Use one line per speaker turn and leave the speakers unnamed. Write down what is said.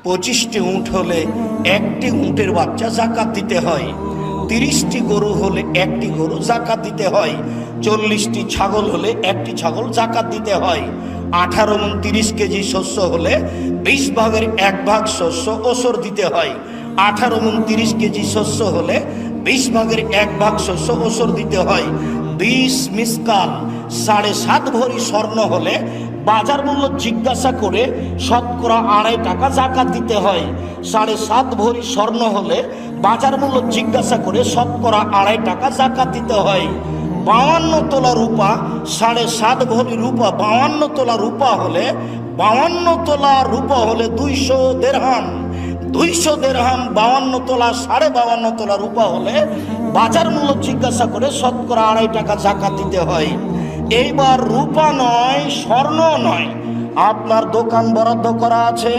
25টি উট হলে একটি উটের বাচ্চা জাকাত দিতে হয়। 30টি গরু হলে একটি গরু জাকাত দিতে হয়। 40টি ছাগল হলে একটি ছাগল জাকাত দিতে হয়। 18 মণ 30 কেজি শস্য হলে 20 ভাগের 1 ভাগ শস্য ওসর দিতে হয়। 18 মণ 30 কেজি শস্য হলে 20 ভাগের 1 ভাগ শস্য ওসর দিতে হয়। 20 মিসকাল 7.5 ভরি স্বর্ণ হলে বাজার মূল্য জিজ্ঞাসা করে শতকরা 2.5 টাকা জাকাত দিতে হয়। 7.5 ভরি স্বর্ণ হলে বাজার মূল্য জিজ্ঞাসা করে শতকরা 2.5 টাকা জাকাত দিতে হয়। 52 তোলা রূপা 7.5 ভরি রূপা 52 তোলা রূপা হলে 52 তোলা রূপা হলে 200 দেরহাম। 200 দেরহাম 52 তোলা 52.5 তোলা রূপা হলে বাজার মূল্য জিজ্ঞাসা করে শতকরা 2.5 টাকা জাকাত দিতে হয়। এইবার রূপা নয়, স্বর্ণ নয়, আপনার দোকান বরাদ্দ করা আছে,